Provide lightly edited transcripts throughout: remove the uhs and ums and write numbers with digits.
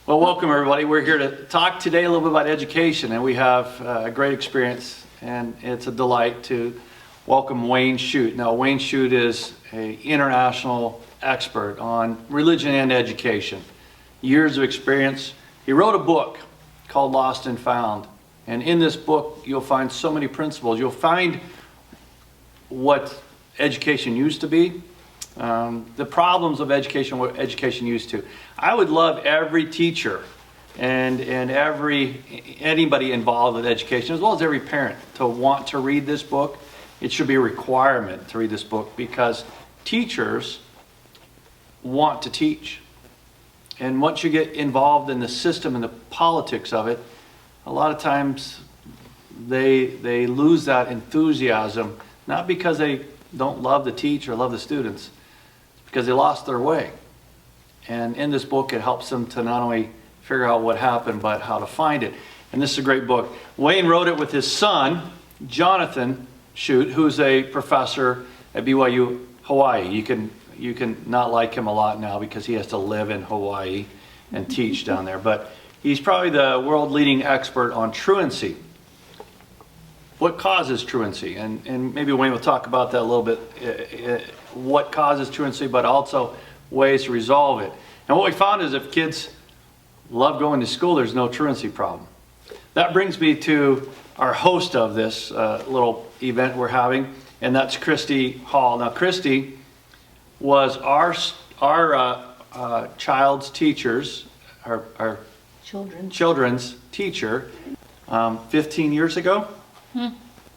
Well, welcome everybody. We're here to talk today a little bit about education, and we have a great experience, and it's a delight to welcome Wayne Shute. Now, Wayne Shute is an international expert on religion and education. Years of experience. He wrote a book called Lost and Found, and in this book you'll find so many principles. You'll find what education used to be, the problems of education, what education used to. I would love every teacher and anybody involved with education, as well as every parent, to want to read this book. It should be a requirement to read this book because teachers want to teach. And once you get involved in the system and the politics of it, a lot of times they lose that enthusiasm, not because they don't love the teacher or love the students, because they lost their way. And in this book, it helps them to not only figure out what happened, but how to find it. And this is a great book. Wayne wrote it with his son, Jonathan Shute, who's a professor at BYU, Hawaii. You can not like him a lot now because he has to live in Hawaii and teach down there. But he's probably the world leading expert on truancy. What causes truancy? And maybe Wayne will talk about that a little bit. What causes truancy, but also ways to resolve it. And what we found is if kids love going to school, there's no truancy problem. That brings me to our host of this little event we're having, and that's Christy Hall. Now, Christy was our child's teachers, our children's teacher 15 years ago.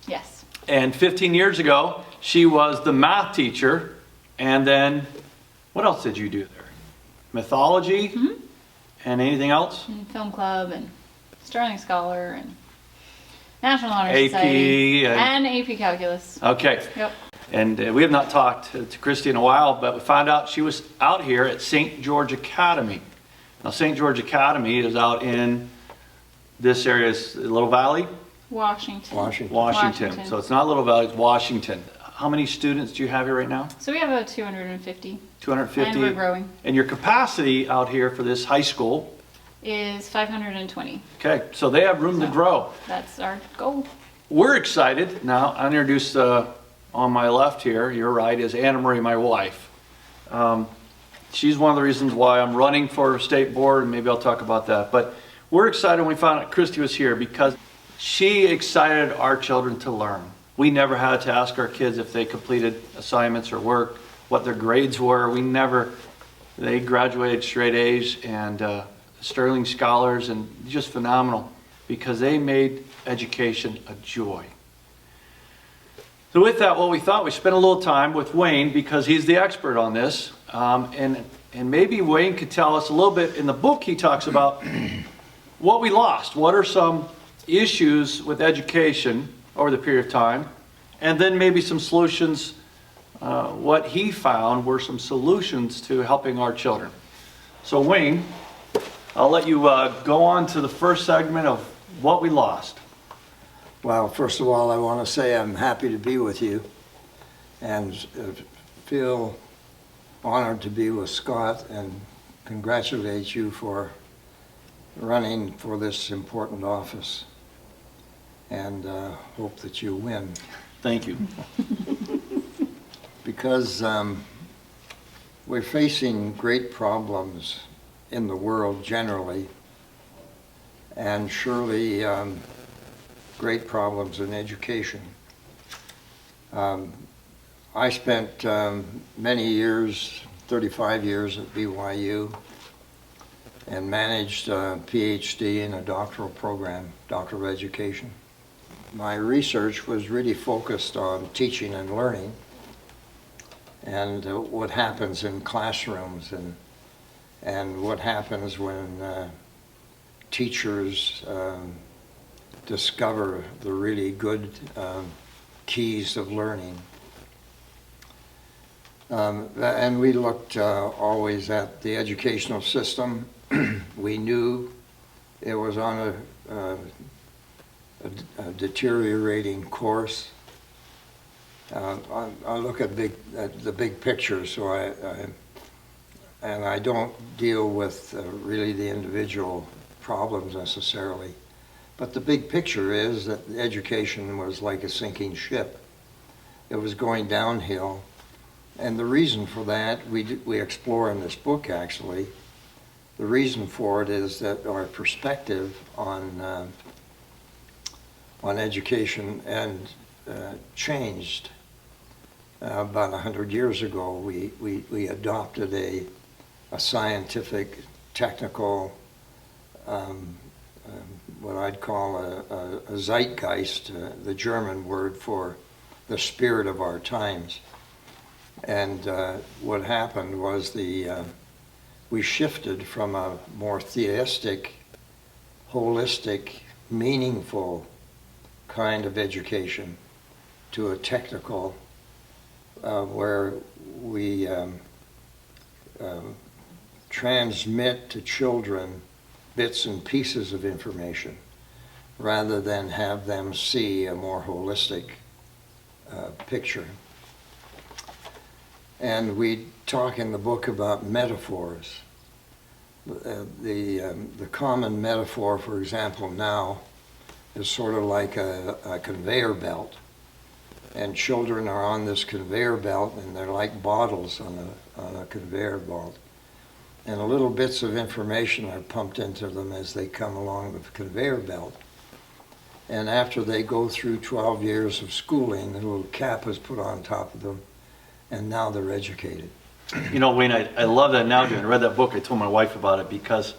Yes. And 15 years ago, she was the math teacher. And then, what else did you do there? Mythology? Mm-hmm. And anything else? And film club and Sterling Scholar and National Honor AP, Society and AP Calculus. Okay. Yep. And we have not talked to Christy in a while, but we found out she was out here at St. George Academy. Now, St. George Academy is out in this area, Little Valley? Washington. So it's not Little Valley, it's Washington. How many students do you have here right now? So we have about 250. 250. And we're growing. And your capacity out here for this high school? Is 520. Okay, so they have room to grow. That's our goal. We're excited. Now, I introduced on my left here, your right, is Anna Marie, my wife. She's one of the reasons why I'm running for state board, and maybe I'll talk about that. But we're excited when we found out Christy was here because she excited our children to learn. We never had to ask our kids if they completed assignments or work, what their grades were. They graduated straight A's and Sterling Scholars, and just phenomenal because they made education a joy. So with that, what we thought, we spent a little time with Wayne because he's the expert on this. And maybe Wayne could tell us a little bit. In the book, he talks about what we lost. What are some issues with education over the period of time? And then maybe some solutions. What he found were some solutions to helping our children. So Wayne, I'll let you go on to the first segment of what we lost. Well, first of all, I want to say I'm happy to be with you and feel honored to be with Scott and congratulate you for running for this important office and hope that you win. Thank you. Because we're facing great problems in the world generally, and surely great problems in education. I spent many years, 35 years at BYU, and managed a PhD in a doctoral program, Doctor of Education. My research was really focused on teaching and learning and what happens in classrooms and what happens when teachers discover the really good keys of learning. And we looked always at the educational system. We knew it was on a deteriorating course. I look at the big picture, so and I don't deal with really the individual problems necessarily. But the big picture is that education was like a sinking ship. It was going downhill. And the reason for that, we explore in this book actually. The reason for it is that our perspective on education and changed. About 100 years ago, we adopted a scientific, technical, what I'd call a zeitgeist, the German word for the spirit of our times. And what happened was we shifted from a more theistic, holistic, meaningful kind of education to a technical, where we transmit to children bits and pieces of information rather than have them see a more holistic picture. And we talk in the book about metaphors. The common metaphor, for example, now is sort of like a conveyor belt. And children are on this conveyor belt, and they're like bottles on a conveyor belt. And little bits of information are pumped into them as they come along the conveyor belt. And after they go through 12 years of schooling, a little cap is put on top of them, and now they're educated. You know, Wayne, I love that analogy. When I read that book, I told my wife about it because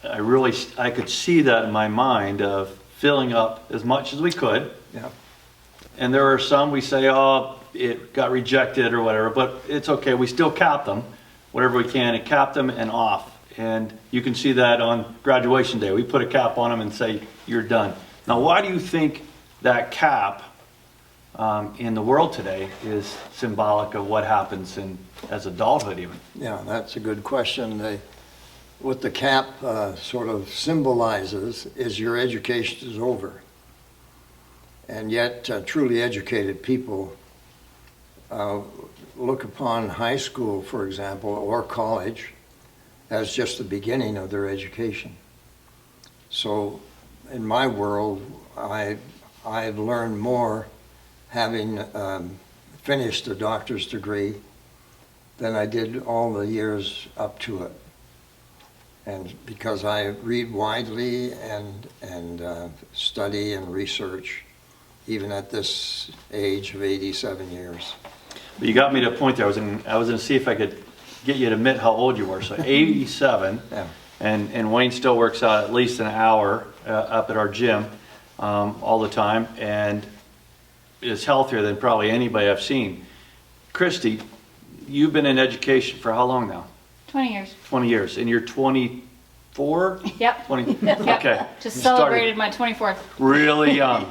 I could see that in my mind of filling up as much as we could. Yeah. And there are some we say, oh, it got rejected or whatever, but it's okay. We still cap them, whatever we can, and cap them and off. And you can see that on graduation day. We put a cap on them and say, you're done. Now, why do you think that cap in the world today is symbolic of what happens as adulthood even? Yeah, that's a good question. What the cap sort of symbolizes is your education is over. And yet truly educated people look upon high school, for example, or college as just the beginning of their education. So in my world, I've learned more having finished a doctor's degree than I did all the years up to it. And because I read widely and study and research, even at this age of 87 years. But you got me to a point there. I was going to see if I could get you to admit how old you were. So 87, Yeah. and Wayne still works out at least an hour up at our gym all the time, and is healthier than probably anybody I've seen. Christy, you've been in education for how long now? 20 years. 20 years, and you're 24? Yep. 20. Yep. Okay. Just You started celebrated my 24th. really young.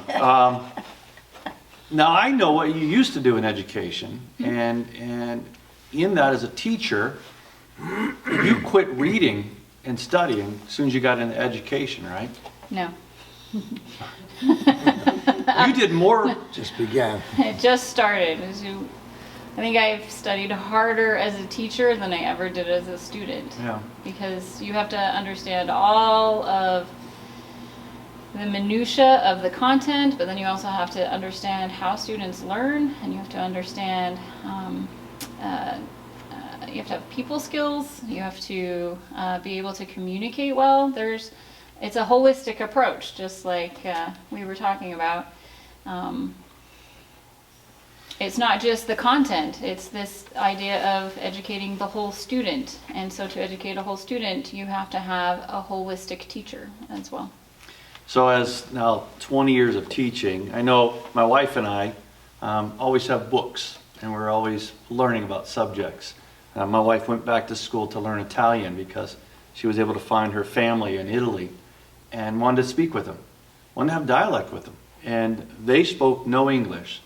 Now I know what you used to do in education, and in that as a teacher, you quit reading and studying as soon as you got into education, right? No. You did more. Just began. It just started. I think I've studied harder as a teacher than I ever did as a student. Yeah. Because you have to understand all of the minutia of the content, but then you also have to understand how students learn, and you have to understand, you have to have people skills, you have to be able to communicate well. It's a holistic approach, just like we were talking about. It's not just the content, it's this idea of educating the whole student. And so to educate a whole student, you have to have a holistic teacher as well. So as now 20 years of teaching, I know my wife and I always have books, and we're always learning about subjects. My wife went back to school to learn Italian because she was able to find her family in Italy and wanted to speak with them, wanted to have dialect with them. And they spoke no English,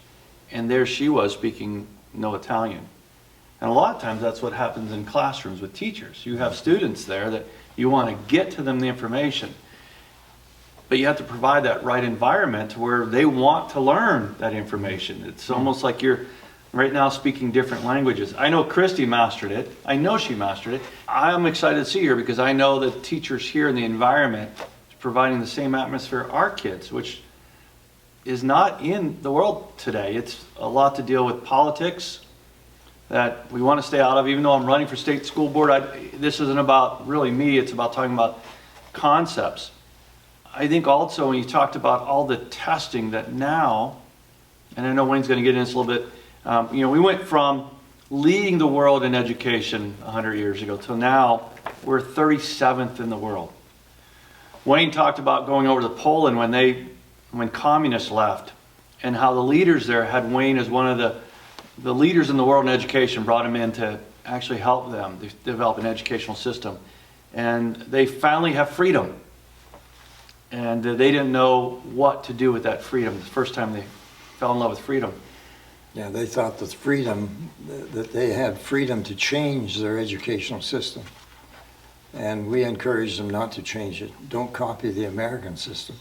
and there she was speaking no Italian. And a lot of times that's what happens in classrooms with teachers. You have students there that you want to get to them the information, but you have to provide that right environment where they want to learn that information. It's almost like you're right now speaking different languages. I know Christy mastered it. I know she mastered it. I'm excited to see her because I know that teachers here in the environment is providing the same atmosphere our kids, which is not in the world today. It's a lot to deal with politics that we want to stay out of. Even though I'm running for state school board, this isn't about really me. It's about talking about concepts. I think also when you talked about all the testing that now, and I know Wayne's going to get into this a little bit, we went from leading the world in education 100 years ago till now we're 37th in the world. Wayne talked about going over to Poland when communists left, and how the leaders there had Wayne as one of the leaders in the world in education, brought him in to actually help them develop an educational system. And they finally have freedom. And they didn't know what to do with that freedom the first time they fell in love with freedom. Yeah, they thought that that they had freedom to change their educational system. And we encouraged them not to change it. Don't copy the American system,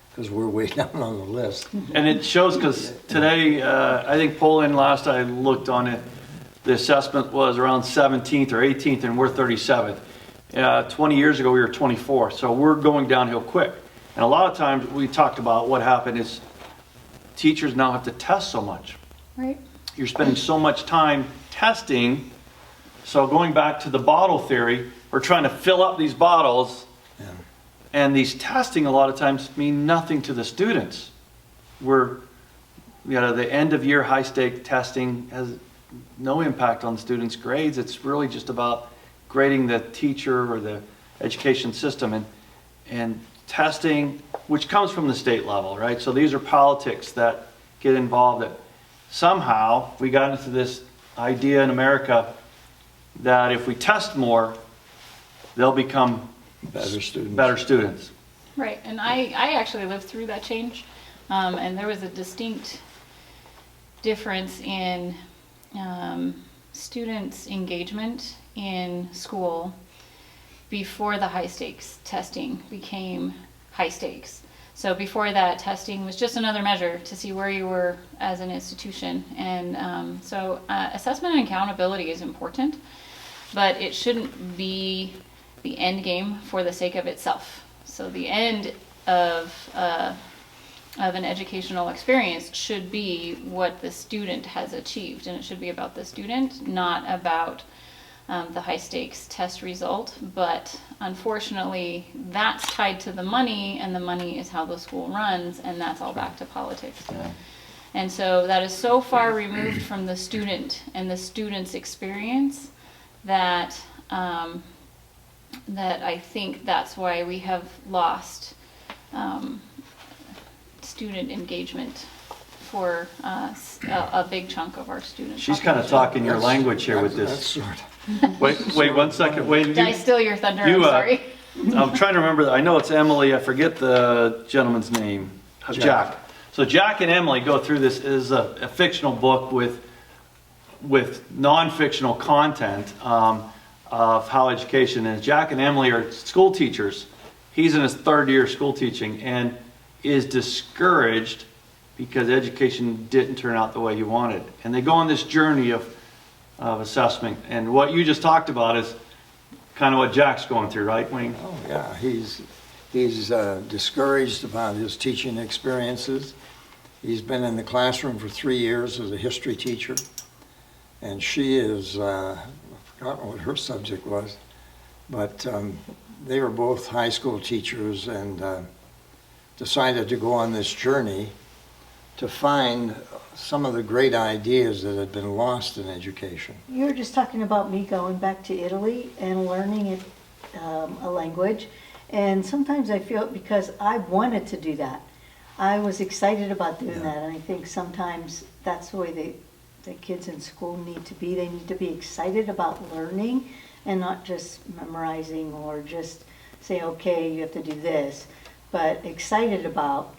because we're way down on the list. And it shows because today, I think Poland, last I looked on it, the assessment was around 17th or 18th, and we're 37th. 20 years ago, we were 24th, so we're going downhill quick. And a lot of times we talked about what happened is teachers now have to test so much. Right. You're spending so much time testing. So going back to the bottle theory, we're trying to fill up these bottles. Yeah. And these testing a lot of times mean nothing to the students. The end of year high stake testing has no impact on the students' grades. It's really just about grading the teacher or the education system, and testing, which comes from the state level, right? So these are politics that get involved. That somehow we got into this idea in America that if we test more, they'll become better students. Right, and I actually lived through that change, and there was a distinct difference in students' engagement in school before the high stakes testing became high stakes. So before that, testing was just another measure to see where you were as an institution. And so assessment and accountability is important, but it shouldn't be the end game for the sake of itself. So the end of an educational experience should be what the student has achieved, and it should be about the student, not about the high stakes test result. But unfortunately, that's tied to the money, and the money is how the school runs, and that's all back to politics. Yeah. And so that is so far removed from the student and the student's experience that that I think that's why we have lost student engagement for a big chunk of our students. She's kind of talking your language here with That's this. sort of. Wait 1 second. Wait, Did I steal your thunder? I'm sorry. I'm trying to remember. I know it's Emily. I forget the gentleman's name. Jack. So Jack and Emily go through this. It is a fictional book with non-fictional content of how education is. Jack and Emily are school teachers. He's in his 3rd year of school teaching and is discouraged because education didn't turn out the way he wanted. And they go on this journey of assessment. And what you just talked about is kind of what Jack's going through, right, Wayne? Oh yeah, he's discouraged about his teaching experiences. He's been in the classroom for 3 years as a history teacher, and she is I've forgotten what her subject was, but they were both high school teachers and decided to go on this journey to find some of the great ideas that had been lost in education. You were just talking about me going back to Italy and learning a language, and sometimes I feel, because I wanted to do that, I was excited about doing that, and I think sometimes that's the way the kids in school need to be. They need to be excited about learning and not just memorizing or just say, okay, you have to do this, but excited about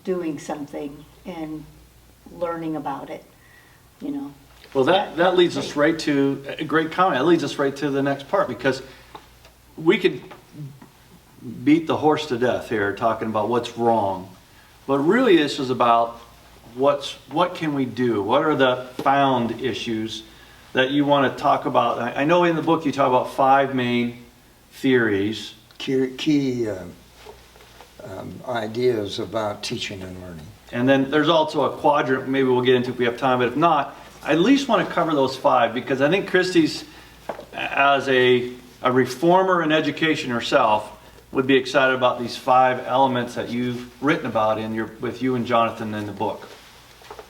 doing something and learning about it, you know. Well, that leads us right to a great comment. It leads us right to the next part, because we could beat the horse to death here talking about what's wrong, but really this is about what can we do? What are the found issues that you want to talk about? I know in the book you talk about 5 main theories. Key ideas about teaching and learning. And then there's also a quadrant, maybe we'll get into if we have time, but if not, I at least want to cover those 5 because I think Christy's, as a reformer in education herself, would be excited about these 5 elements that you've written about with you and Jonathan in the book.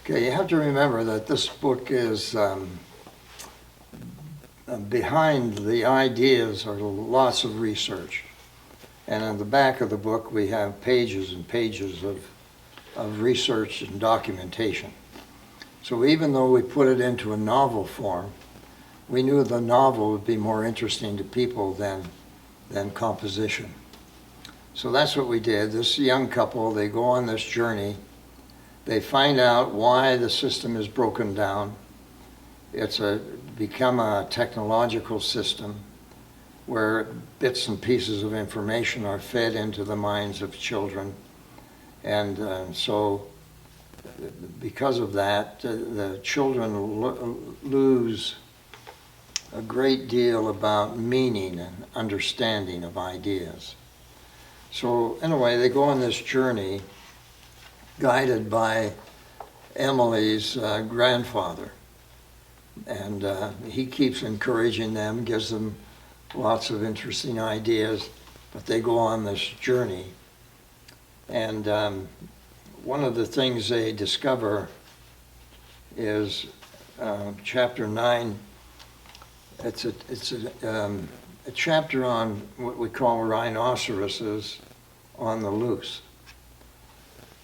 Okay, you have to remember that this book is behind the ideas are lots of research. And on the back of the book we have pages and pages of research and documentation. So even though we put it into a novel form, we knew the novel would be more interesting to people than composition. So that's what we did. This young couple, they go on this journey. They find out why the system is broken down. It's become a technological system where bits and pieces of information are fed into the minds of children. And so because of that, the children lose a great deal about meaning and understanding of ideas. So anyway, they go on this journey guided by Emily's grandfather. And he keeps encouraging them, gives them lots of interesting ideas, but they go on this journey. And one of the things they discover is chapter 9. It's a chapter on what we call rhinoceroses on the loose.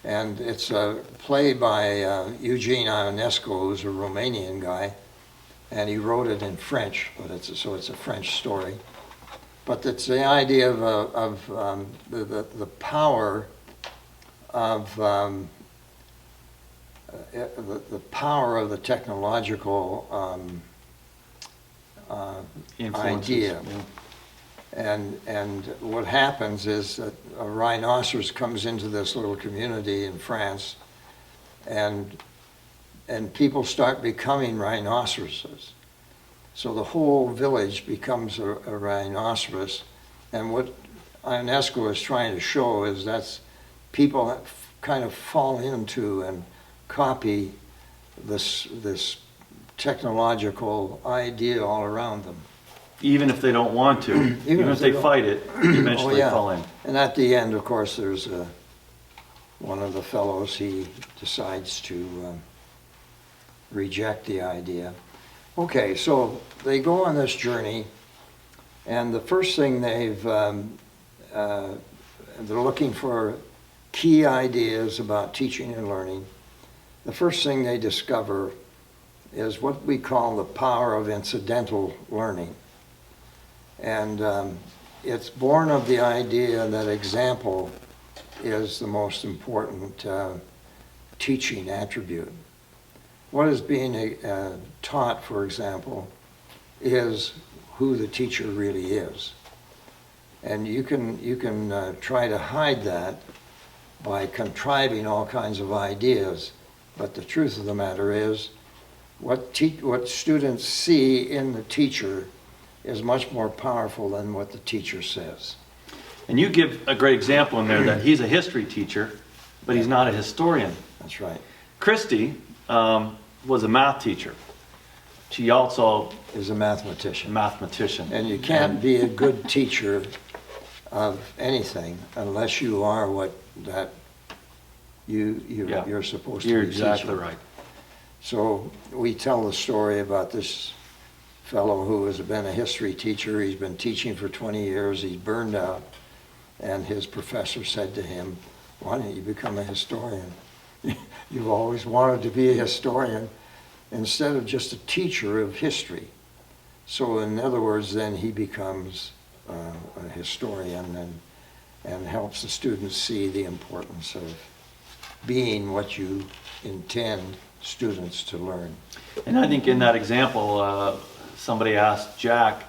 And it's a play by Eugene Ionesco, who's a Romanian guy, and he wrote it in French, but so it's a French story. But it's the idea of the power of the power of the technological idea. Yeah. And what happens is that a rhinoceros comes into this little community in France, and people start becoming rhinoceroses. So the whole village becomes a rhinoceros. And what Ionesco is trying to show is that people that kind of fall into and copy this technological idea all around them. Even if they don't want to, even if they fight it, eventually fall in. And at the end, of course, there's one of the fellows, he decides to reject the idea. Okay, so they go on this journey, and the first thing they're looking for key ideas about teaching and learning. The first thing they discover is what we call the power of incidental learning. And it's born of the idea that example is the most important teaching attribute. What is being taught, for example, is who the teacher really is. And you can try to hide that by contriving all kinds of ideas, but the truth of the matter is what students see in the teacher is much more powerful than what the teacher says. And you give a great example in there that he's a history teacher, but he's not a historian. That's right. Christy was a math teacher. She also Is a mathematician. mathematician. And you can't be a good teacher of anything unless you are what that you're supposed to You're be exactly teaching. right. So we tell the story about this fellow who has been a history teacher. He's been teaching for 20 years. He's burned out. And his professor said to him, "Why don't you become a historian? You've always wanted to be a historian instead of just a teacher of history." So in other words, then he becomes a historian and helps the students see the importance of being what you intend students to learn. And I think in that example, somebody asked Jack,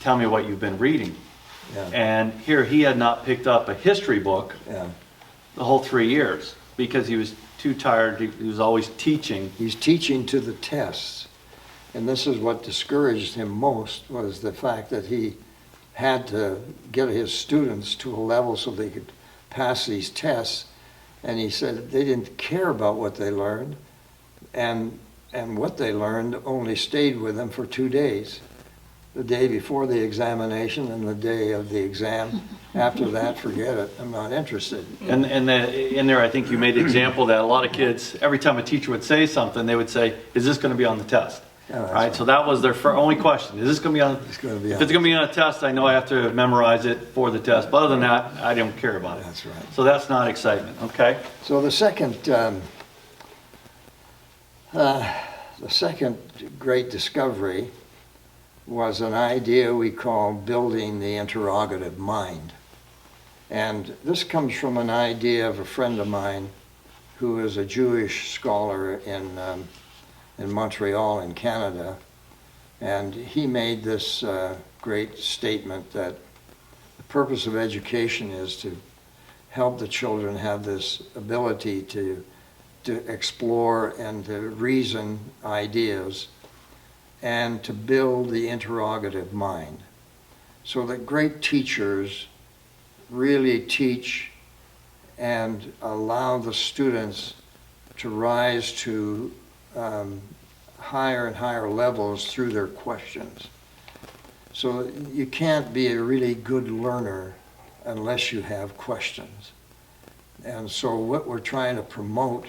"Tell me what you've been reading." Yeah. And here he had not picked up a history book Yeah. the whole 3 years because he was too tired. He was always teaching. He's teaching to the tests. And this is what discouraged him most, was the fact that he had to get his students to a level so they could pass these tests. And he said they didn't care about what they learned. And what they learned only stayed with them for 2 days. The day before the examination and the day of the exam. After that, forget it. I'm not interested. And in there, I think you made the example that a lot of kids, every time a teacher would say something, they would say, "Is this going to be on the test?" Yeah, that's right? So that was their only question. Is this going to be on? It's going to be If on. it's going to be on a test, I know I have to memorize it for the test. But other than that, I don't care about it. That's right. So that's not excitement. Okay. So the second great discovery was an idea we call building the interrogative mind. And this comes from an idea of a friend of mine who is a Jewish scholar in Montreal in Canada. And he made this great statement that the purpose of education is to help the children have this ability to explore and to reason ideas and to build the interrogative mind. So that great teachers really teach and allow the students to rise to higher and higher levels through their questions. So you can't be a really good learner unless you have questions. And so what we're trying to promote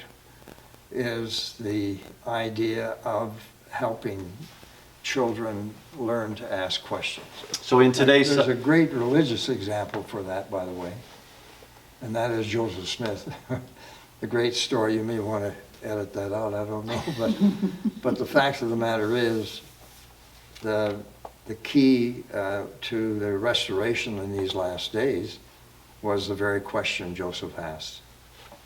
is the idea of helping children learn to ask questions. So in today's There's a great religious example for that, by the way, and that is Joseph Smith. The great story, you may want to edit that out, I don't know, but the fact of the matter is the key to the restoration in these last days was the very question Joseph asked.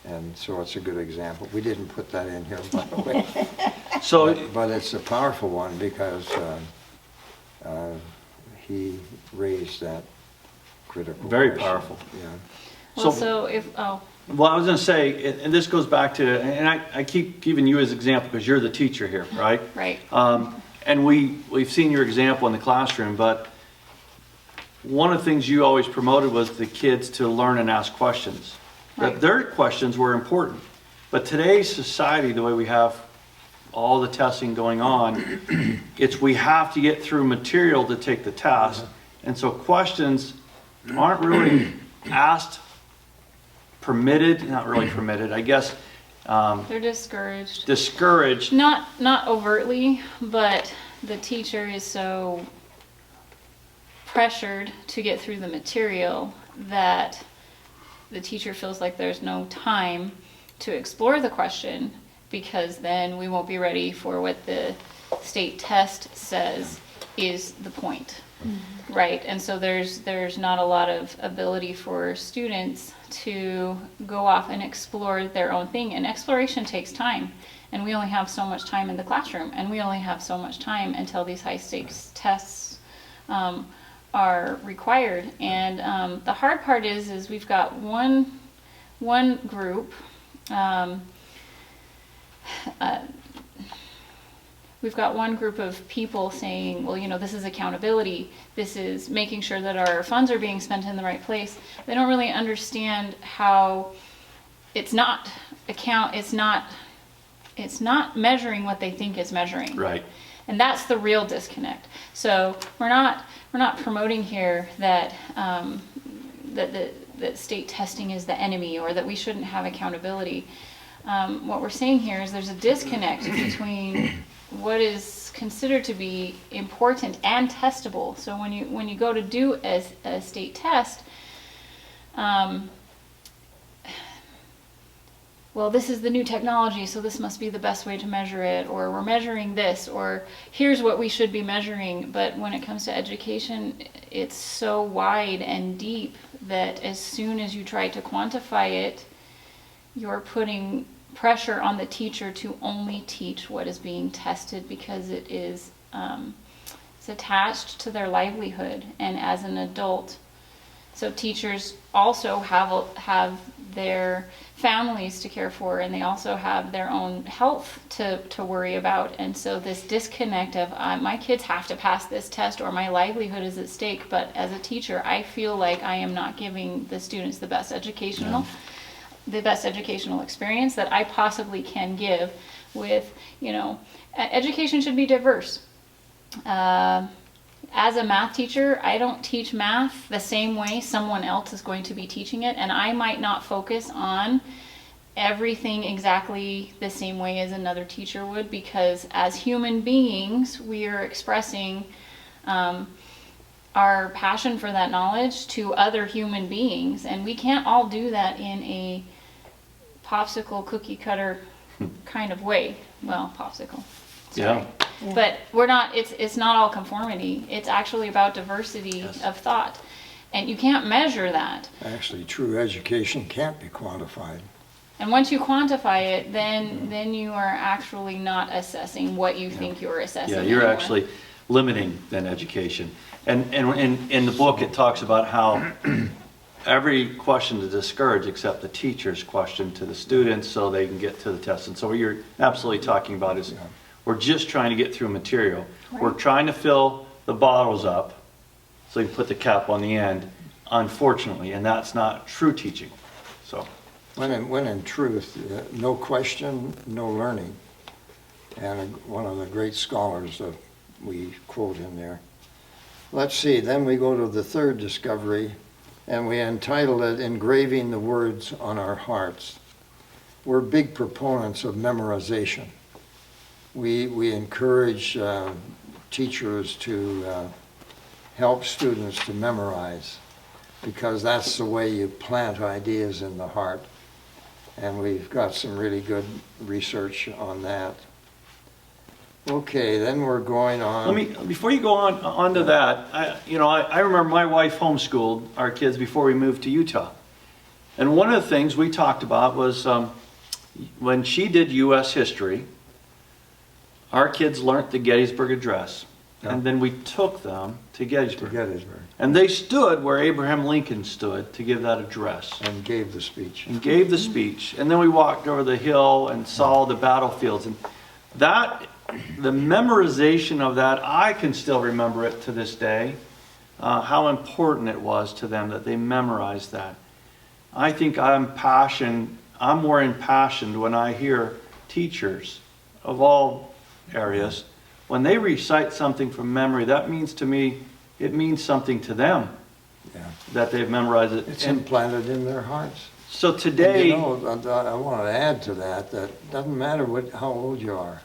And so it's a good example. We didn't put that in here, by the way. so But it's a powerful one because he raised that critical very question. powerful. Yeah. Well, So- so if, oh, Well, I was going to say, and this goes back to, and I keep giving you as example because you're the teacher here, right? right, And we've seen your example in the classroom, but one of the things you always promoted was the kids to learn and ask questions. That Right. their questions were important. But today's society, the way we have all the testing going on, it's we have to get through material to take the test. And so questions aren't really asked, permitted, not really permitted, I guess, they're discouraged. discouraged. Not overtly, but the teacher is so pressured to get through the material that the teacher feels like there's no time to explore the question, because then we won't be ready for what the state test says is the point. Right, and so there's not a lot of ability for students to go off and explore their own thing, and exploration takes time, and we only have so much time in the classroom, and we only have so much time until these high stakes tests are required. And the hard part is we've got one group, we've got one group of people saying, well, you know, this is accountability. This is making sure that our funds are being spent in the right place. They don't really understand how it's not measuring what they think it's measuring. Right. And that's the real disconnect. So we're not promoting here that that state testing is the enemy, or that we shouldn't have accountability. What we're saying here is there's a disconnect between what is considered to be important and testable. So when you go to do a state test, well, this is the new technology, so this must be the best way to measure it, or we're measuring this, or here's what we should be measuring. But when it comes to education, it's so wide and deep that as soon as you try to quantify it, you're putting pressure on the teacher to only teach what is being tested, because it is it's attached to their livelihood. And as an adult, So teachers also have their families to care for, and they also have their own health to worry about. And so this disconnect of my kids have to pass this test or my livelihood is at stake, but as a teacher, I feel like I am not giving the students the best educational experience that I possibly can give with, education should be diverse. As a math teacher, I don't teach math the same way someone else is going to be teaching it, and I might not focus on everything exactly the same way as another teacher would, because as human beings, we are expressing our passion for that knowledge to other human beings, and we can't all do that in a popsicle cookie cutter kind of way. Well, popsicle. Yeah. Yeah. But we're not, it's not all conformity. It's actually about diversity Yes. of thought. And you can't measure that. Actually, true education can't be quantified. And once you quantify it, then you are actually not assessing what you think you're assessing. Yeah, you're anymore. actually limiting then education. And in the book, it talks about how every question is discouraged except the teacher's question to the students so they can get to the test. And so what you're absolutely talking about is we're just trying to get through material. We're Right. trying to fill the bottles up so you can put the cap on the end, unfortunately, and that's not true teaching. So, When in truth, no question, no learning. And one of the great scholars that we quote in there. Let's see, then we go to the third discovery, and we entitled it Engraving the Words on Our Hearts. We're big proponents of memorization. We encourage teachers to help students to memorize, because that's the way you plant ideas in the heart. And we've got some really good research on that. Okay, then we're going on. before you go on to that, I remember my wife homeschooled our kids before we moved to Utah. And one of the things we talked about was when she did U.S. history, our kids learned the Gettysburg Address. Yeah. And then we took them to Gettysburg. To Gettysburg. And they stood where Abraham Lincoln stood to give that address. And gave the speech. And gave the speech. And then we walked over the hill and saw the battlefields. And the memorization of that, I can still remember it to this day, how important it was to them that they memorized that. I think I'm more impassioned when I hear teachers of all areas, when they recite something from memory, that means to me, it means something to them. Yeah. That they've memorized it. It's implanted in their hearts. So And today, I want to add to that it doesn't matter how old you are.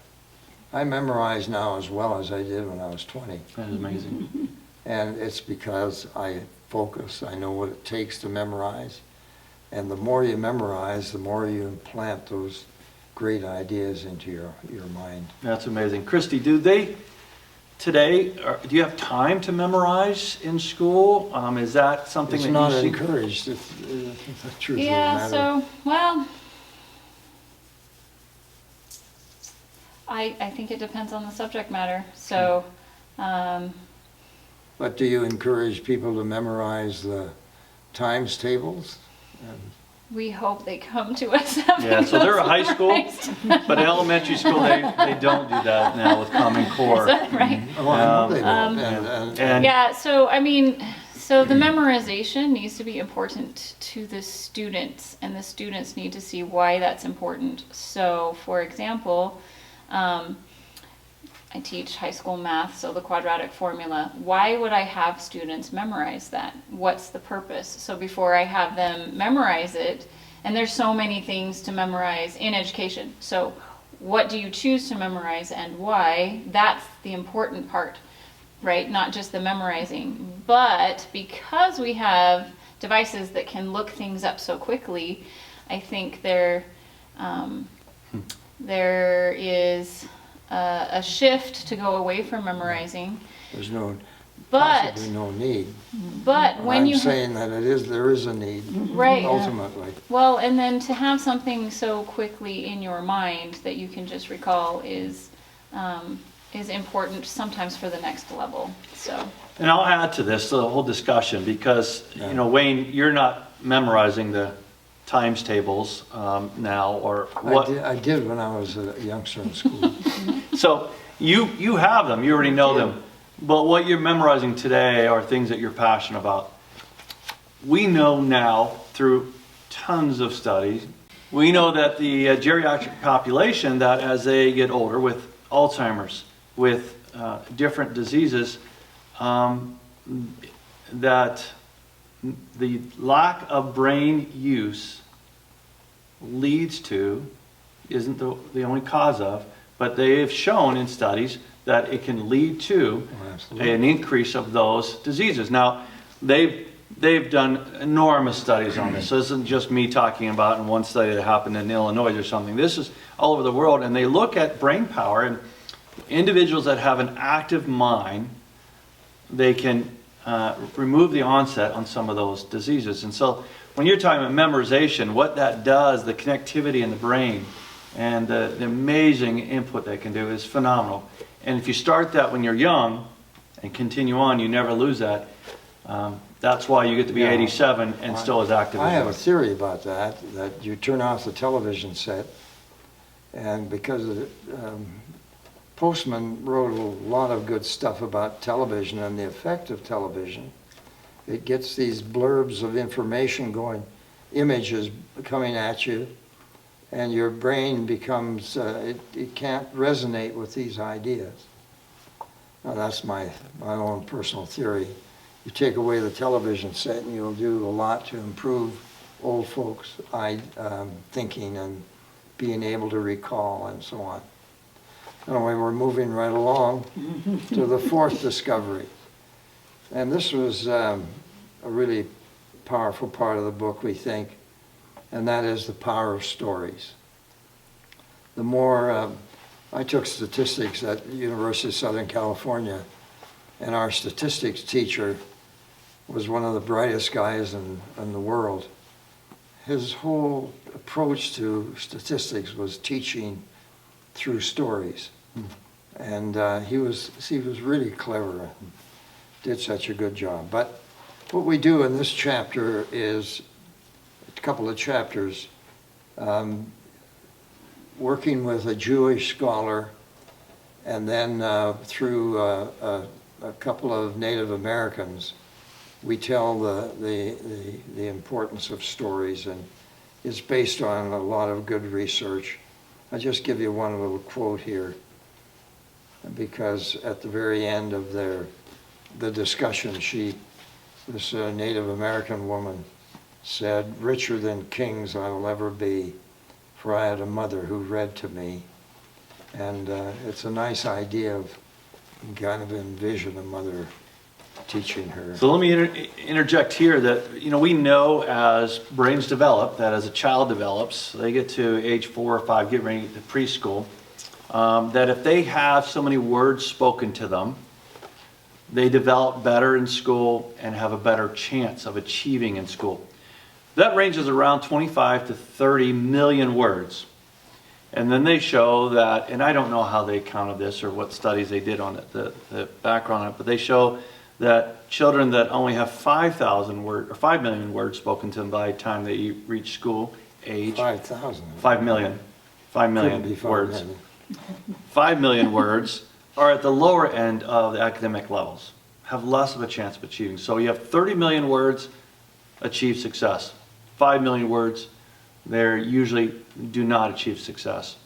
I memorize now as well as I did when I was 20. that is amazing. And it's because I focus, I know what it takes to memorize. And the more you memorize, the more you implant those great ideas into your mind. That's amazing. Christy, do you have time to memorize in school? Is that something It's that not you see? encouraged, if the truth of the Yeah, matter. so, well, I think it depends on the subject matter. So, But do you encourage people to memorize the times tables? we hope they come to us. Yeah, so they're a high school, but elementary school, they don't do that now with Common Core. Is that right? Oh, I know they Um, don't. And Yeah, so the memorization needs to be important to the students, and the students need to see why that's important. So, for example, I teach high school math, so the quadratic formula. Why would I have students memorize that? What's the purpose? So before I have them memorize it, and there's so many things to memorize in education. So what do you choose to memorize and why? That's the important part, right? Not just the memorizing. But because we have devices that can look things up so quickly, I think there is a shift to go away from memorizing. There's But possibly no need. but when I'm you saying that there is a need, right, ultimately. well, and then to have something so quickly in your mind that you can just recall is is important sometimes for the next level, so. And I'll add to this, the whole discussion, because, you know, Wayne, you're not memorizing the times tables now, or what. I did when I was a youngster in school. So you have them, you already know them. But what you're memorizing today are things that you're passionate about. We know now through tons of studies, we know that the geriatric population, that as they get older with Alzheimer's, with different diseases, that the lack of brain use leads to, isn't the only cause of, but they have shown in studies that it can lead to an increase of those diseases. Now, they've done enormous studies on this. So this isn't just me talking about in one study that happened in Illinois or something. This is all over the world, and they look at brain power, and individuals that have an active mind, they can remove the onset on some of those diseases. And so when you're talking about memorization, what that does, the connectivity in the brain and the amazing input they can do is phenomenal. And if you start that when you're young and continue on, you never lose that. That's why you get to be 87 and still as active I as have you a are. theory about that you turn off the television set, and because Postman wrote a lot of good stuff about television and the effect of television. It gets these blurbs of information going, images coming at you, and your brain becomes, it can't resonate with these ideas. Now that's my own personal theory. You take away the television set and you'll do a lot to improve old folks' thinking and being able to recall and so on. Anyway, we're moving right along to the fourth discovery. And this was a really powerful part of the book, we think, and that is the power of stories. The more, I took statistics at the University of Southern California, and our statistics teacher was one of the brightest guys in the world. His whole approach to statistics was teaching through stories. And he was really clever and did such a good job. But what we do in this chapter is, a couple of chapters, working with a Jewish scholar, and then through a couple of Native Americans, we tell the importance of stories, and it's based on a lot of good research. I'll just give you one little quote here, because at the very end of the discussion, this Native American woman said, "Richer than kings I will ever be, for I had a mother who read to me." And it's a nice idea of kind of envision a mother teaching her. So let me interject here that, you know, we know as brains develop, that as a child develops, they get to age 4 or 5, get ready to preschool, that if they have so many words spoken to them, they develop better in school and have a better chance of achieving in school. That ranges around 25 to 30 million words. And then they show that, and I don't know how they counted this or what studies they did on it, the background on it, but they show that children that only have 5,000 words or 5 million words spoken to them by the time they reach school age. 5,000. 5 million. 5 million Couldn't be 5 words. million. 5 million words are at the lower end of the academic levels, have less of a chance of achieving. So you have 30 million words, achieve success. 5 million words, they usually do not achieve success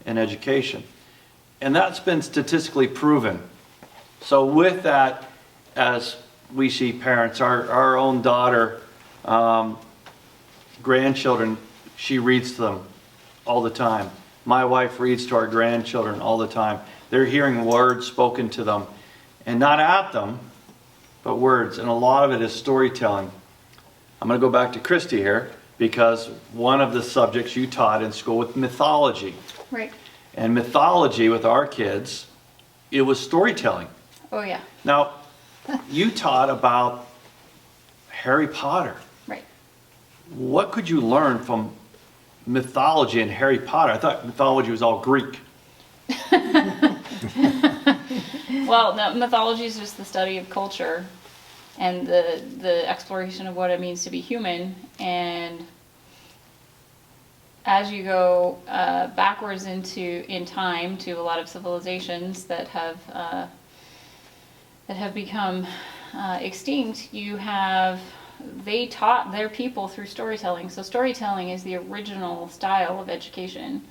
in education. And that's been statistically proven. So with that, as we see parents, our own daughter, grandchildren, she reads to them all the time. My wife reads to our grandchildren all the time. They're hearing words spoken to them, and not at them, but words. And a lot of it is storytelling. I'm going to go back to Christy here, because one of the subjects you taught in school was mythology. Right. And mythology with our kids, it was storytelling. Oh, yeah. Now, you taught about Harry Potter. Right. What could you learn from mythology and Harry Potter? I thought mythology was all Greek. Well, no, mythology is just the study of culture and the exploration of what it means to be human. And as you go backwards in time to a lot of civilizations that have become extinct, they taught their people through storytelling. So storytelling is the original style of education.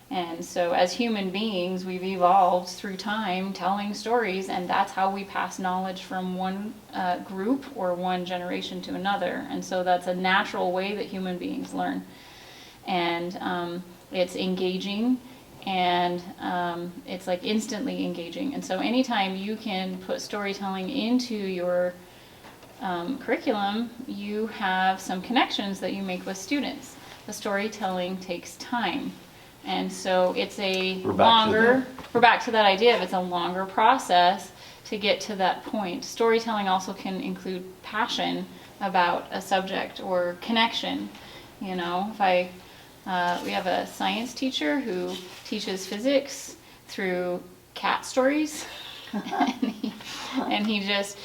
And so as human beings, we've evolved through time telling stories, and that's how we pass knowledge from one group or one generation to another. And so that's a natural way that human beings learn. And it's engaging, and it's like instantly engaging. And so anytime you can put storytelling into your curriculum, you have some connections that you make with students. The storytelling takes time. And so it's We're back to that idea of it's a longer process to get to that point. Storytelling also can include passion about a subject or connection. You know, we have a science teacher who teaches physics through cat stories, and he just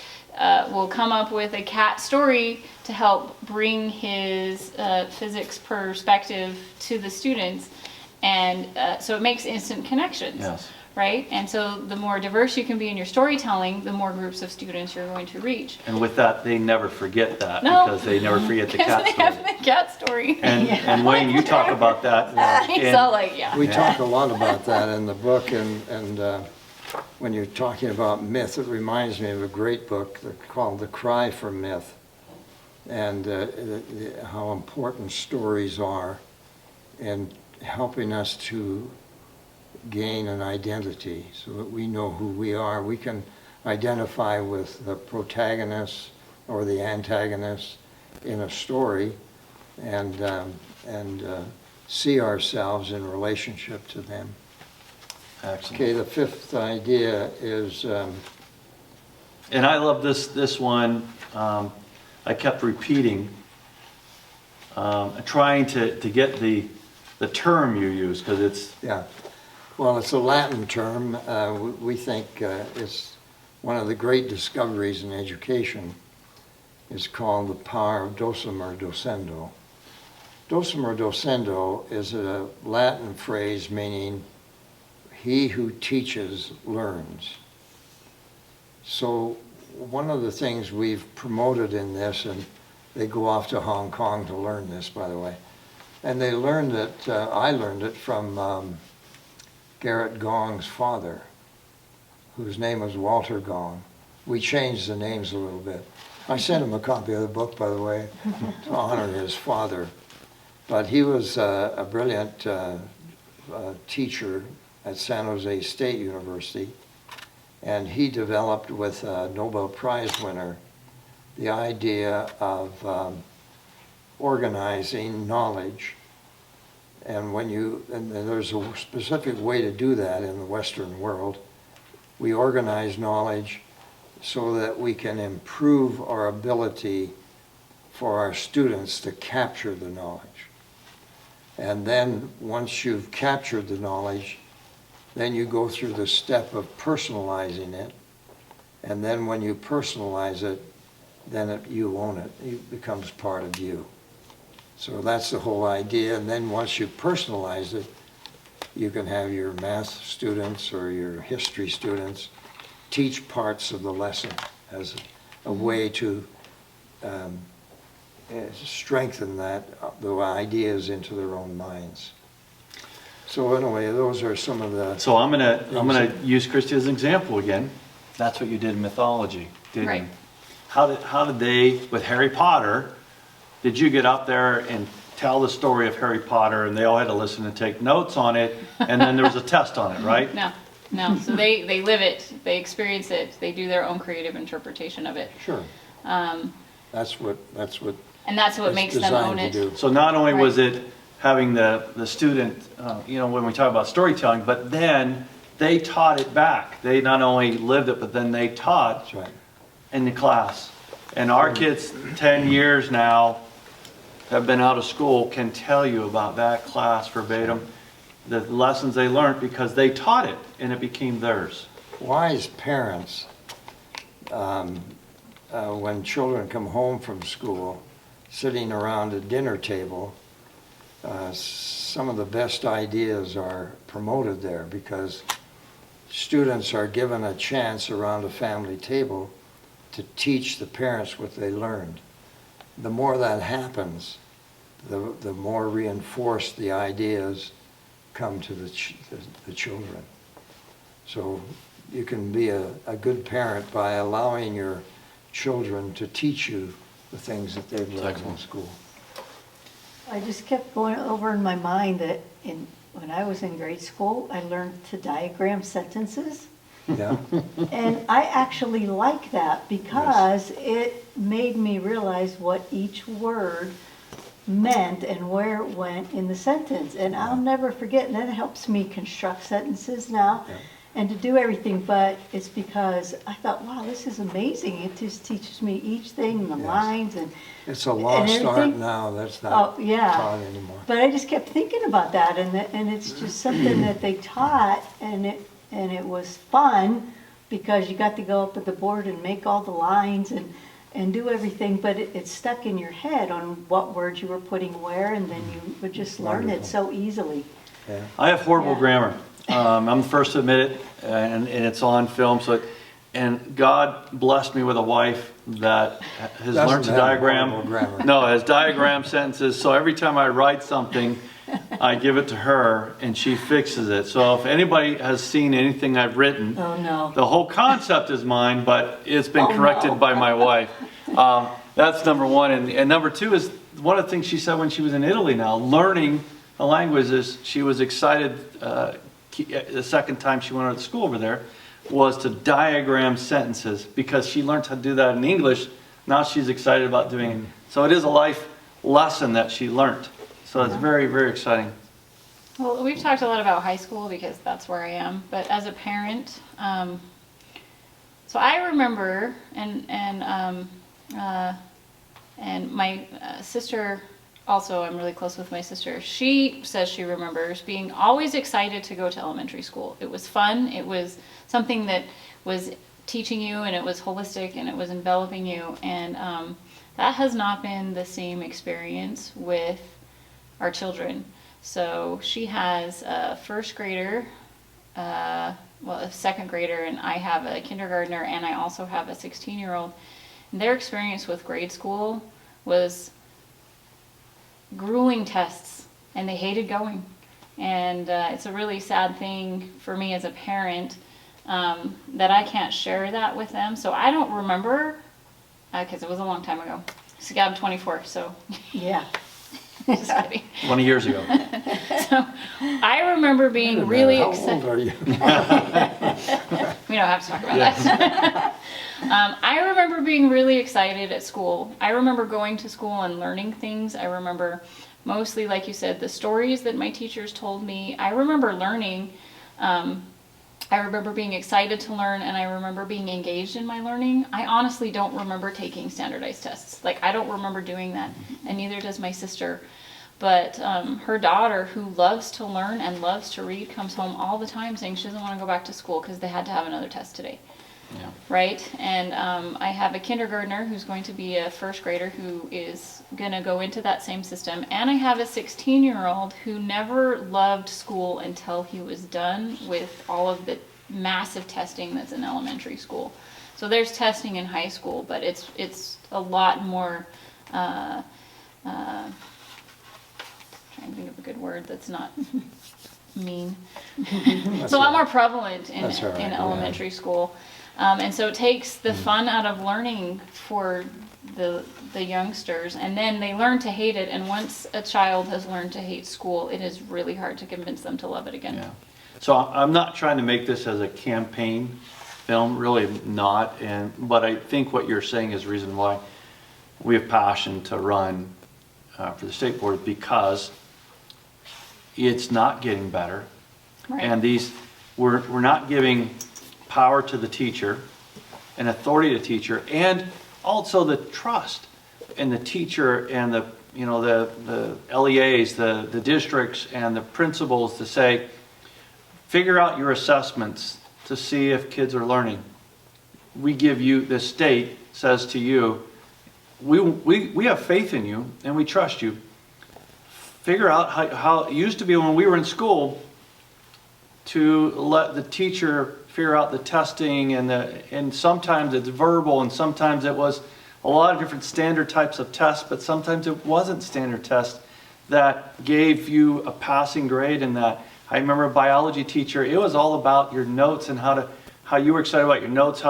will come up with a cat story to help bring his physics perspective to the students. And so it makes instant connections, Yes. right? And so the more diverse you can be in your storytelling, the more groups of students you're going to reach. And with that, they never forget that No. because they never forget the Because cat they story. have the cat story. And Wayne, you talk about that. It's in- all like, yeah. We talk a lot about that in the book, and when you're talking about myth, it reminds me of a great book called The Cry for Myth, and how important stories are in helping us to gain an identity so that we know who we are. We can identify with the protagonist or the antagonist in a story and see ourselves in relationship to them. Excellent. Okay, the fifth idea is, And I love this one. I kept repeating, trying to get the term you use, because it's, yeah, well, it's a Latin term. We think it's one of the great discoveries in education. It's called the power of docimer docendo. Docimer docendo is a Latin phrase meaning he who teaches learns. So one of the things we've promoted in this, and they go off to Hong Kong to learn this, by the way, and they learned it, I learned it from Garrett Gong's father, whose name was Walter Gong. We changed the names a little bit. I sent him a copy of the book, by the way, to honor his father. But he was a brilliant teacher at San Jose State University, and he developed with a Nobel Prize winner the idea of organizing knowledge. And there's a specific way to do that in the Western world. We organize knowledge so that we can improve our ability for our students to capture the knowledge. And then once you've captured the knowledge, then you go through the step of personalizing it. And then when you personalize it, then you own it. It becomes part of you. So that's the whole idea. And then once you personalize it, you can have your math students or your history students teach parts of the lesson as a way to strengthen the ideas into their own minds. So anyway, those are some of the... so I'm gonna use Christy as an example again. That's what you did in mythology, didn't Right. you? How did they, with Harry Potter, did you get up there and tell the story of Harry Potter and they all had to listen and take notes on it, and then there was a test on it, right? No. So they live it, they experience it, they do their own creative interpretation of it. Sure. That's what And that's what it's makes them designed own to it. do. So not only was Right. it having the student, when we talk about storytelling, but then they taught it back. They not only lived it, but then they taught That's right. in the class. And our kids, 10 years now, have been out of school, can tell you about that class verbatim, the lessons they learned because they taught it and it became theirs. wise parents, when children come home from school, sitting around a dinner table, some of the best ideas are promoted there because students are given a chance around a family table to teach the parents what they learned. The more that happens, the more reinforced the ideas come to the children. So you can be a good parent by allowing your children to teach you the things that they've learned in school. I just kept going over in my mind that when I was in grade school, I learned to diagram sentences. Yeah, And I actually like that because it made me realize what each word meant and where it went in the sentence. And I'll never forget, and that helps me construct sentences now Yeah. and to do everything. But it's because I thought, wow, this is amazing. It just teaches me each thing, the Yes. lines and it's a lost art everything. now. That's not Oh, yeah. taught anymore. But I just kept thinking about that, and it's just something that they taught, and it was fun because you got to go up at the board and make all the lines and do everything, but it stuck in your head on what words you were putting where, and then you would just learn it Wonderful. so easily. Yeah. I have horrible Yeah. grammar. I'm the first to admit it, and it's on film. And God blessed me with a wife that has Doesn't learned to have diagram. horrible grammar. No, has diagram sentences. So every time I write something, I give it to her, and she fixes it. So if anybody has seen anything I've written, Oh, no. the whole concept is mine, but it's been Oh, corrected no. by my wife. That's number one. And number two is one of the things she said when she was in Italy now, learning a language is she was excited the second time she went to school over there was to diagram sentences because she learned how to do that in English. Now she's excited about doing it. So it is a life lesson that she learned. So it's very, very exciting. Well, we've talked a lot about high school because that's where I am. But as a parent, so I remember, and my sister, also I'm really close with my sister. She says she remembers being always excited to go to elementary school. It was fun. It was something that was teaching you, and it was holistic, and it was enveloping you. And that has not been the same experience with our children. So she has a first grader, a second grader, and I have a kindergartner, and I also have a 16-year-old. And their experience with grade school was grueling tests, and they hated going. And it's a really sad thing for me as a parent that I can't share that with them. So I don't remember, because it was a long time ago. So I'm 24, so Yeah. just kidding. 20 years ago. So I remember being really How excited. old are you? We don't have to talk about that. I remember being really excited at school. I remember going to school and learning things. I remember mostly, like you said, the stories that my teachers told me. I remember learning. I remember being excited to learn, and I remember being engaged in my learning. I honestly don't remember taking standardized tests. Like, I don't remember doing that, and neither does my sister. But her daughter, who loves to learn and loves to read, comes home all the time saying she doesn't want to go back to school because they had to have another test today. Yeah. Right? And I have a kindergartner who's going to be a first grader who is going to go into that same system. And I have a 16-year-old who never loved school until he was done with all of the massive testing that's in elementary school. So there's testing in high school, but it's a lot more, trying to think of a good word that's not mean. It's a lot more prevalent in, That's all right, in yeah. elementary school. And so it takes the fun out of learning for the youngsters, and then they learn to hate it. And once a child has learned to hate school, it is really hard to convince them to love it again. Yeah. So I'm not trying to make this as a campaign film, really not. But I think what you're saying is the reason why we have passion to run for the state board, because it's not getting better. Right. And we're not giving power to the teacher and authority to the teacher, and also the trust in the teacher and the LEAs, the districts and the principals to say, figure out your assessments to see if kids are learning. We give you, the state says to you, we have faith in you and we trust you. Figure out how it used to be when we were in school to let the teacher figure out the testing, and sometimes it's verbal and sometimes it was a lot of different standard types of tests, but sometimes it wasn't standard tests that gave you a passing grade in that. I remember a biology teacher, it was all about your notes and how you were excited about your notes,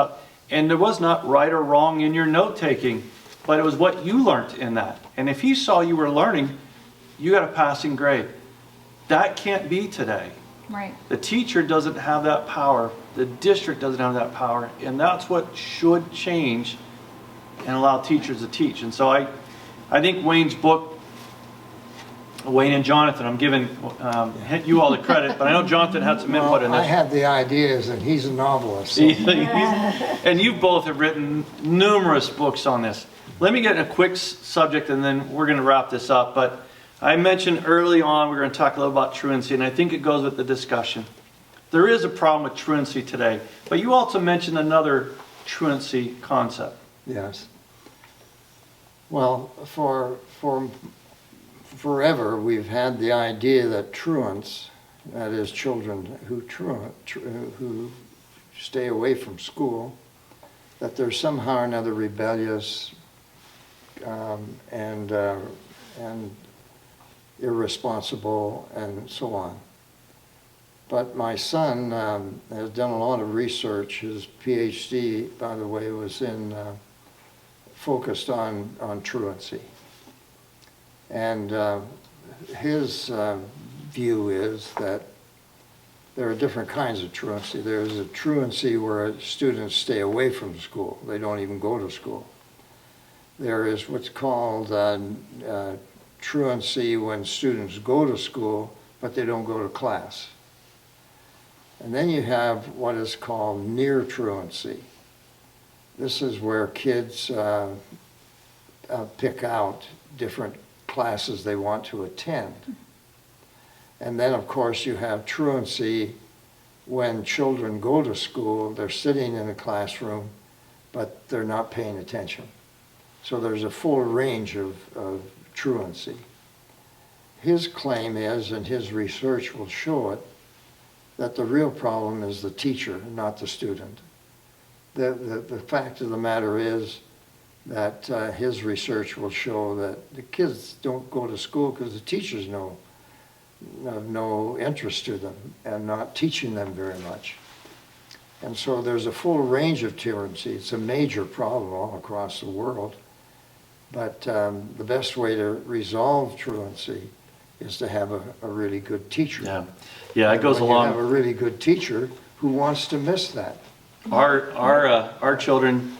and there was not right or wrong in your note taking, but it was what you learned in that. And if he saw you were learning, you got a passing grade. That can't be today. Right. The teacher doesn't have that power. The district doesn't have that power. And that's what should change and allow teachers to teach. And so I think Wayne's book, Wayne and Jonathan, I'm giving you all the credit, but I know Jonathan had some input in I this. had the ideas, and he's a novelist. So. And you both have written numerous books on this. Let me get in a quick subject and then we're going to wrap this up. But I mentioned early on we're going to talk a little about truancy, and I think it goes with the discussion. There is a problem with truancy today, but you also mentioned another truancy concept. Yes. Well, for forever we've had the idea that truants, that is children who stay away from school, that they're somehow or another rebellious and irresponsible and so on. But my son has done a lot of research. His PhD, by the way, was focused on truancy. And his view is that there are different kinds of truancy. There's a truancy where students stay away from school. They don't even go to school. There is what's called truancy when students go to school, but they don't go to class. And then you have what is called near truancy. This is where kids pick out different classes they want to attend. And then, of course, you have truancy when children go to school, they're sitting in a classroom, but they're not paying attention. So there's a full range of truancy. His claim is, and his research will show it, that the real problem is the teacher, not the student. The fact of the matter is that his research will show that the kids don't go to school because the teachers have no interest to them and not teaching them very much. And so there's a full range of truancy. It's a major problem all across the world. But the best way to resolve truancy is to have a really good teacher. Yeah, it goes along. You have a really good teacher who wants to miss that. Our children,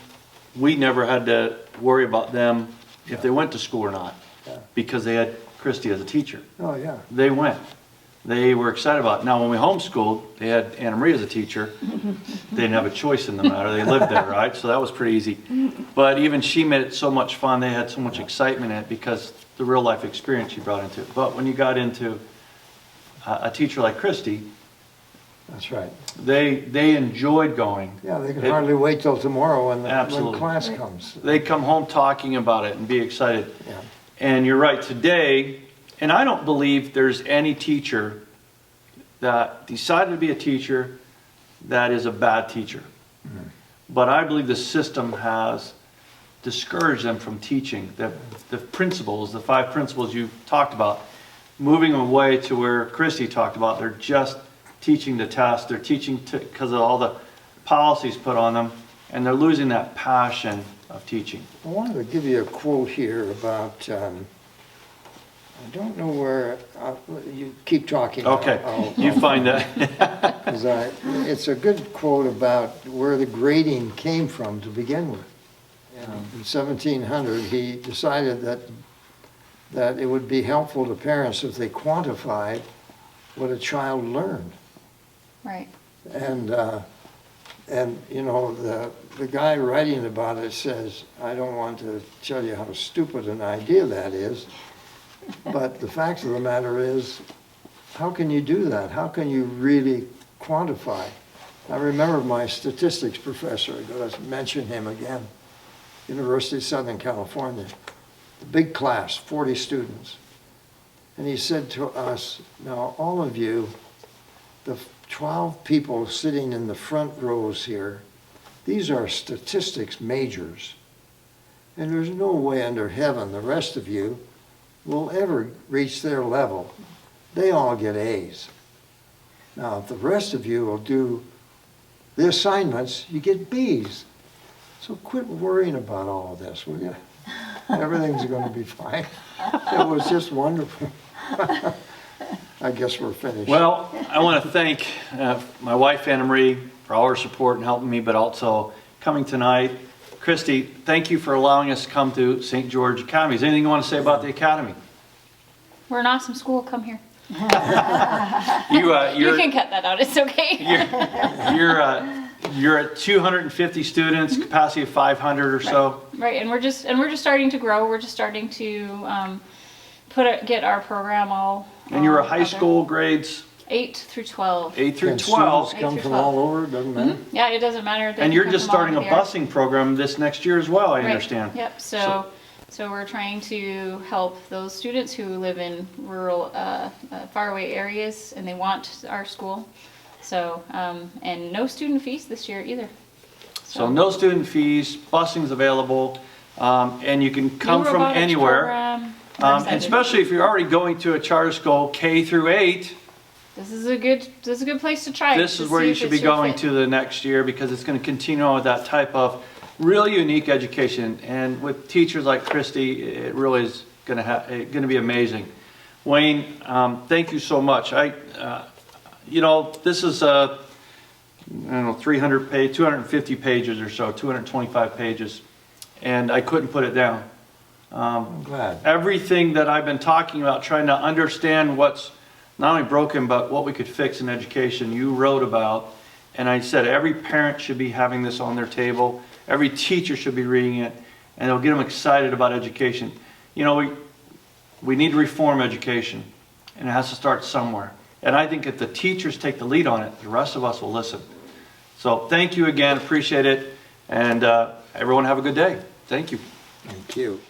we never had to worry about them if they went to school or not, because they had Christy as a teacher. Oh, yeah. They went. They were excited about it. Now, when we homeschooled, they had Anna Marie as a teacher. They didn't have a choice in the matter. They lived there, right? So that was pretty easy. But even she made it so much fun. They had so much excitement in it because the real life experience she brought into it. But when you got into a teacher like Christy, That's right. they enjoyed going. Yeah, they could hardly wait till tomorrow when class comes. They come home talking about it and be excited. Yeah. And you're right, today, and I don't believe there's any teacher that decided to be a teacher that is a bad teacher. Mm-hmm. But I believe the system has discouraged them from teaching. The principles, the 5 principles you talked about, moving away to where Christy talked about, they're just teaching the test, they're teaching because of all the policies put on them, and they're losing that passion of teaching. I wanted to give you a quote here about, I don't know where, you keep talking. Okay, you find that. It's a good quote about where the grading came from to begin with. In 1700, he decided that it would be helpful to parents if they quantified what a child learned. Right. And you know, the guy writing about it says, I don't want to tell you how stupid an idea that is, but the fact of the matter is, how can you do that? How can you really quantify? I remember my statistics professor, I'm going to mention him again, University of Southern California, the big class, 40 students. And he said to us, now all of you, the 12 people sitting in the front rows here, these are statistics majors. And there's no way under heaven the rest of you will ever reach their level. They all get A's. Now, if the rest of you will do the assignments, you get B's. So quit worrying about all of this, will you? Everything's going to be fine. It was just wonderful. I guess we're finished. Well, I want to thank my wife, Anna Marie, for all her support and helping me, but also coming tonight. Christy, thank you for allowing us to come to St. George Academy. Is there anything you want to say about the Academy? We're an awesome school. Come here. You can cut that out. It's okay. You're at 250 students, capacity of 500 or so. Right, and we're just starting to grow. We're just starting to get our program all. And you're a all high out school grades there. 8 through 12. 8 through And 12. students come 8 through from 12. all over, doesn't matter. Yeah, it doesn't matter. They And can you're come just from all starting a over here. busing program this next year as well, I Right. understand. Yep. So we're trying to help those students who live in rural, faraway areas, and they want our school. So and no student fees this year either. So no student fees, busing's available, and you can come New from robotics anywhere. program. We're And excited. especially if you're already going to a charter school K through 8, This is a good place to try. this to is where see you if should it's be your going fit. to the next year, because it's going to continue on with that type of really unique education. And with teachers like Christy, it really is going to be amazing. Wayne, thank you so much. This is 250 pages or so, 225 pages, and I couldn't put it down. I'm glad. Everything that I've been talking about, trying to understand what's not only broken, but what we could fix in education, you wrote about. And I said every parent should be having this on their table. Every teacher should be reading it, and it'll get them excited about education. We need to reform education, and it has to start somewhere. And I think if the teachers take the lead on it, the rest of us will listen. So thank you again, appreciate it, and everyone have a good day. Thank you. Thank you.